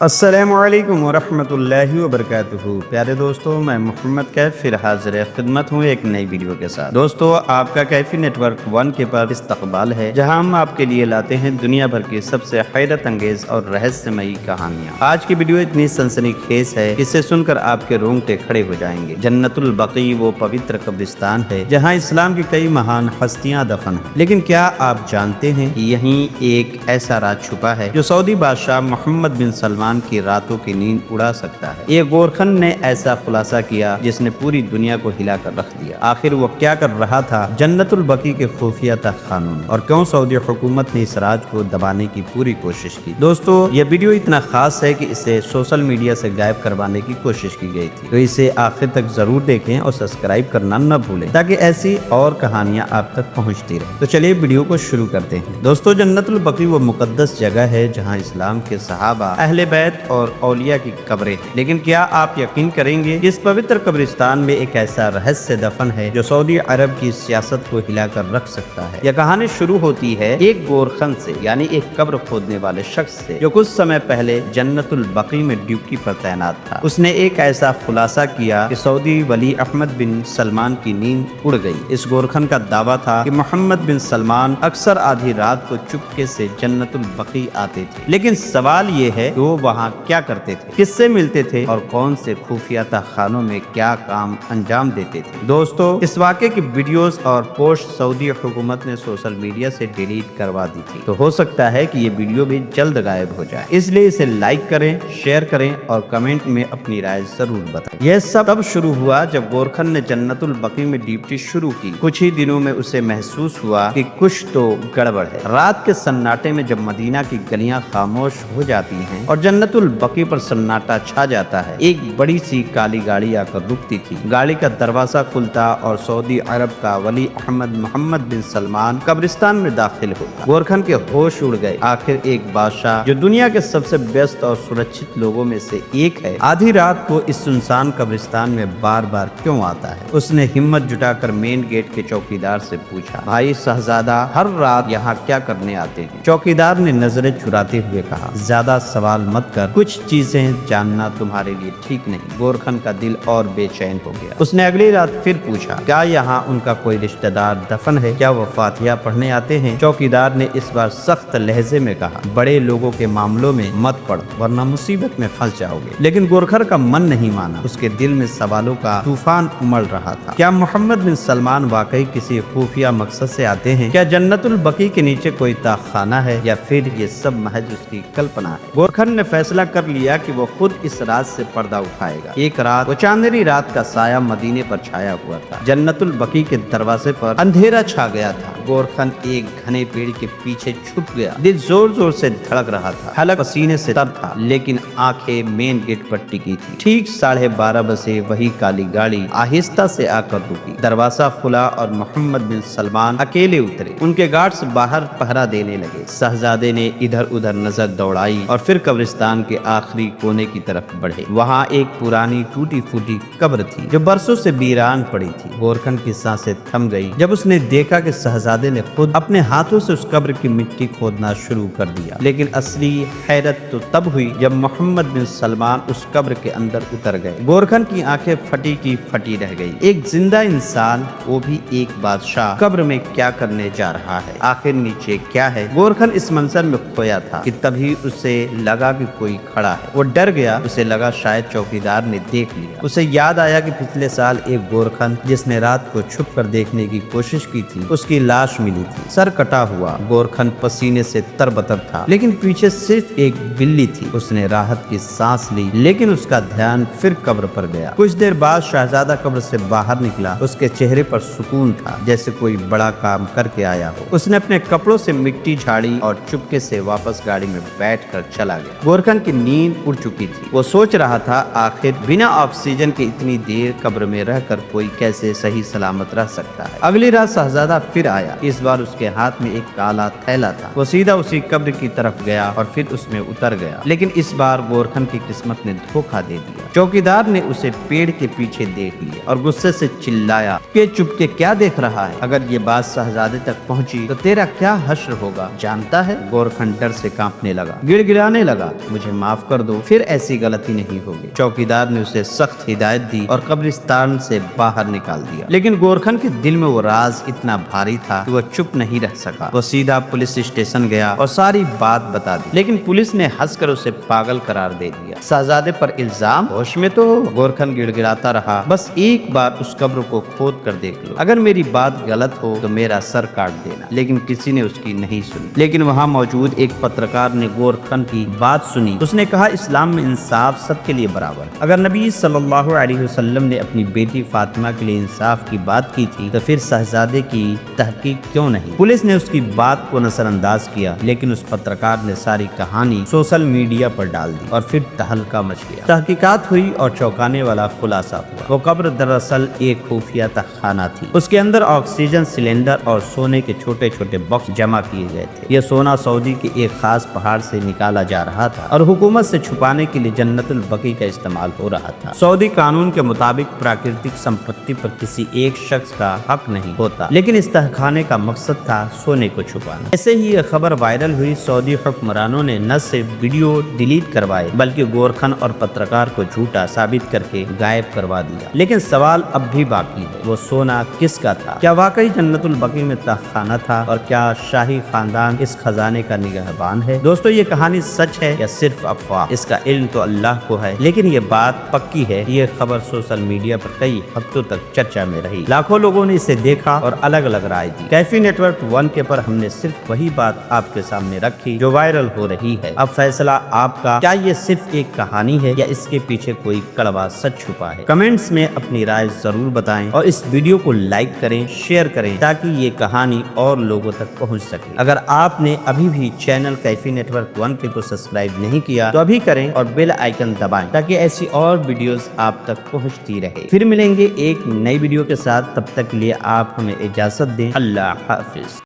अस्सलामुअलैकुम वरहमतुल्लाहि वबरकातुहू। प्यारे दोस्तों, मैं मोहम्मद कैफ फिर हाजिर खिदमत हूँ एक नई वीडियो के साथ। दोस्तों, आपका कैफी नेटवर्क 1 के पर इस्तकबाल है, जहाँ हम आपके लिए लाते हैं दुनिया भर की सबसे हैरत अंगेज और रहस्यमयी कहानियाँ। आज की वीडियो इतनी सनसनीखेज है, इसे सुनकर आपके रोंगटे खड़े हो जाएंगे। जन्नतुल बकी वो पवित्र कब्रिस्तान है जहाँ इस्लाम की कई महान हस्तियाँ दफन हैं। लेकिन क्या आप जानते हैं कि यहीं एक ऐसा राज छुपा है जो सऊदी बादशाह मोहम्मद बिन सलमान की रातों की नींद उड़ा सकता है। एक गोरखन ने ऐसा खुलासा किया जिसने पूरी दुनिया को हिलाकर रख दिया। आखिर वो क्या कर रहा था जन्नतुल बकी के खुफिया तहखानों में, और क्यों सऊदी हुकूमत ने इस राज को दबाने की पूरी कोशिश की। दोस्तों, यह वीडियो इतना खास है कि इसे सोशल मीडिया से गायब करवाने की कोशिश की गई थी, तो इसे आखिर तक जरूर देखें और सब्सक्राइब करना न भूलें ताकि ऐसी और कहानियां आप तक पहुंचती रहे। तो चलिए वीडियो को शुरू करते हैं। दोस्तों, जन्नतुल बकी वो मुकद्दस जगह है जहाँ इस्लाम के सहाबा, अहले बैत और औलिया की कब्रें हैं। लेकिन क्या आप यकीन करेंगे कि इस पवित्र कब्रिस्तान में एक ऐसा रहस्य दफन है जो सऊदी अरब की सियासत को हिलाकर रख सकता है। यह कहानी शुरू होती है एक गोरखन से, यानी एक कब्र खोदने वाले शख्स से, जो कुछ समय पहले जन्नतुल बकी में ड्यूटी पर तैनात था। उसने एक ऐसा खुलासा किया कि सऊदी वली अहमद बिन सलमान की नींद उड़ गई। इस गोरखन का दावा था कि मोहम्मद बिन सलमान अक्सर आधी रात को चुपके से जन्नतुल बकी आते थे। लेकिन सवाल ये है कि वो वहाँ क्या करते थे, किससे मिलते थे और कौन से खुफिया तहखानों में क्या काम अंजाम देते थे। दोस्तों, इस वाक़े की वीडियोस और पोस्ट सऊदी हुकूमत ने सोशल मीडिया से डिलीट करवा दी थी, तो हो सकता है कि ये वीडियो भी जल्द गायब हो जाए। इसलिए इसे लाइक करें, शेयर करें और कमेंट में अपनी राय जरूर बताएं। यह सब तब शुरू हुआ जब गोरखन ने जन्नतुल बकी में ड्यूटी शुरू की। कुछ ही दिनों में उसे महसूस हुआ कि कुछ तो गड़बड़ है। रात के सन्नाटे में जब मदीना की गलियां खामोश हो जाती हैं और जन्नतुल बकी पर सन्नाटा छा जाता है, एक बड़ी सी काली गाड़ी आकर रुकती थी। गाड़ी का दरवाजा खुलता और सऊदी अरब का वली अहमद मोहम्मद बिन सलमान कब्रिस्तान में दाखिल होता। गोरखन के होश उड़ गए। आखिर एक बादशाह जो दुनिया के सबसे व्यस्त और सुरक्षित लोगों में से एक है, आधी रात को इस सुनसान कब्रिस्तान में बार बार क्यों आता है। उसने हिम्मत जुटाकर मेन गेट के चौकीदार से पूछा, भाई शहजादा, हर रात यहाँ क्या करने आते हैं? चौकीदार ने नजरें चुराते हुए कहा, ज्यादा सवाल मत कर, कुछ चीजें जानना तुम्हारे लिए ठीक नहीं। गोरखन का दिल और बेचैन हो गया। उसने अगली रात फिर पूछा, क्या यहाँ उनका कोई रिश्तेदार दफन है? क्या वो फातिहा पढ़ने आते हैं? चौकीदार ने इस बार सख्त लहजे में कहा, बड़े लोगों के मामलों में मत पढ़ो वरना मुसीबत में फंस जाओगे। लेकिन गोरखर का मन नहीं माना। उसके दिल में सवालों का तूफान उमड़ रहा था। क्या मोहम्मद बिन सलमान वाकई किसी खुफिया मकसद से आते हैं? क्या जन्नतुल बकी के नीचे कोई ताखाना है या फिर ये सब महज उसकी कल्पना है? गोरखन ने फैसला कर लिया कि वो खुद इस रात से पर्दा उठाएगा। एक रात, वो चांदनी रात का साया मदीने पर छाया हुआ था। जन्नतुल बकी के दरवाजे पर अंधेरा छा गया था। गोरखन एक घने पेड़ के पीछे छुप गया। दिल जोर जोर से धड़क रहा था, हलक पसीने से तर था, लेकिन आंखें मेन गेट पर टिकी थी। ठीक 12:30 बजे वही काली गाड़ी आहिस्ता से आकर रुकी। दरवाजा खुला और मोहम्मद बिन सलमान अकेले उतरे। उनके गार्ड्स बाहर पहरा देने लगे। शहजादे ने इधर उधर नजर दौड़ाई और फिर कब्रिस्तान के आखिरी कोने की तरफ बढ़े। वहाँ एक पुरानी टूटी फूटी कब्र थी जो बरसों से वीरान पड़ी थी। गोरखन की सांसें थम गई जब उसने देखा कि शहजादे ने खुद अपने हाथों से उस कब्र की मिट्टी खोदना शुरू कर दिया। लेकिन असली हैरत तो तब हुई जब मोहम्मद बिन सलमान उस कब्र के अंदर उतर गए। गोरखन की आंखें फटी की फटी रह गई। एक जिंदा इंसान, वो भी एक बादशाह, कब्र में क्या करने जा रहा है? आखिर नीचे क्या है? गोरखन इस मंजर में खोया था कि तभी उसे लगा कि कोई खड़ा है। वो डर गया। उसे लगा शायद चौकीदार ने देख लिया। उसे याद आया कि पिछले साल एक गोरखन जिसने रात को छुप कर देखने की कोशिश की थी, उसकी लाश मिली थी, सर कटा हुआ। गोरखन पसीने से तरबतर था, लेकिन पीछे सिर्फ एक बिल्ली थी। उसने राहत की सांस ली, लेकिन उसका ध्यान फिर कब्र पर गया। कुछ देर बाद शहजादा कब्र से बाहर निकला। उसके चेहरे पर सुकून था, जैसे कोई बड़ा काम करके आया हो। उसने अपने कपड़ों से मिट्टी झाड़ी और चुपके से वापस गाड़ी में बैठकर चला गया। गोरखन की नींद उड़ चुकी थी। वो सोच रहा था, आखिर बिना ऑक्सीजन के इतनी देर कब्र में रहकर कोई कैसे सही सलामत रह सकता है। अगली रात शहजादा फिर आया। इस बार उसके हाथ में एक काला थैला था। वो सीधा उसी कब्र की तरफ गया और फिर उसमें उतर गया। लेकिन इस बार गोरखन की किस्मत ने धोखा दे दिया। चौकीदार ने उसे पेड़ के पीछे देख लिया और गुस्से से चिल्लाया कि चुप के क्या देख रहा है, अगर ये बात शहजादे तक पहुंची तो तेरा क्या हश्र होगा जानता है। गोरखन डर से कांपने लगा, गिड़गिड़ाने लगा, मुझे माफ कर दो, फिर ऐसी गलती नहीं होगी। चौकीदार ने उसे सख्त हिदायत दी और कब्रिस्तान से बाहर निकाल दिया। लेकिन गोरखन के दिल में वो राज इतना भारी था कि वो चुप नहीं रह सका। वो सीधा पुलिस स्टेशन गया और सारी बात बता दी, लेकिन पुलिस ने हंसकर उसे पागल करार दे दिया। शहजादे पर इल्जाम, होश में तो हो। गोरखन गिड़गिड़ाता रहा, बस एक बार उस कब्र को खोद कर देख लो, अगर मेरी बात गलत हो तो मेरा सर काट देना। लेकिन किसी ने उसकी नहीं सुनी। लेकिन वहाँ मौजूद एक पत्रकार ने गोरखन की बात सुनी। उसने कहा, इस्लाम में इंसाफ सबके लिए बराबर। अगर नबी सल्लल्लाहु अलैहि वसल्लम ने अपनी बेटी फातिमा के लिए इंसाफ की बात की थी तो फिर शहजादे की तहकीक क्यों नहीं। पुलिस ने उसकी बात को नजरअंदाज किया, लेकिन उस पत्रकार ने सारी कहानी सोशल मीडिया पर डाल दी और फिर तहलका मच गया। तहकीकात हुई और चौंकाने वाला खुलासा हुआ। वो कब्र दरअसल एक खुफिया तहखाना थी। उसके अंदर ऑक्सीजन सिलेंडर और सोने के छोटे छोटे बॉक्स जमा किए गए थे। यह सोना सऊदी के एक खास पहाड़ से निकाला जा रहा था और हुकूमत से छुपाने के लिए जन्नतुल बकी का इस्तेमाल हो रहा था। सऊदी कानून के मुताबिक प्राकृतिक संपत्ति पर किसी एक शख्स का हक नहीं होता, लेकिन इस तहखाने का मकसद था सोने को छुपाना। ऐसे ही यह खबर वायरल हुई। सऊदी हुक्मरानों ने न सिर्फ वीडियो डिलीट करवाए बल्कि गोरखन और पत्रकार को झूठा साबित करके गायब करवा दिया। लेकिन सवाल अब भी बाकी है, वो सोना किसका था? क्या वाकई जन्नतुल बकी में तहखाना था और क्या शाही खानदान इस खजाने का निगहबान है? दोस्तों, ये कहानी सच है या सिर्फ अफवाह, इसका इल्म तो अल्लाह को है, लेकिन ये बात पक्की है। ये खबर सोशल मीडिया पर कई हफ्तों तक चर्चा में रही। लाखों लोगों ने इसे देखा और अलग अलग राय दी। कैफी नेटवर्क 1 के पर हमने सिर्फ वही बात आपके सामने रखी जो वायरल हो रही है। अब फैसला आपका, क्या ये सिर्फ एक कहानी है या इसके पीछे कोई कड़वा सच छुपा है? कमेंट्स में अपनी राय जरूर बताएं और इस वीडियो को लाइक करें, शेयर करें ताकि ये कहानी और लोगों तक पहुंच सके। अगर आपने अभी भी चैनल कैफी नेटवर्क 1 के को सब्सक्राइब नहीं किया तो अभी करें और बेल आइकन दबाएं ताकि ऐसी और वीडियोस आप तक पहुंचती रहे। फिर मिलेंगे एक नई वीडियो के साथ, तब तक के लिए आप हमें इजाजत दें। अल्लाह हाफिज।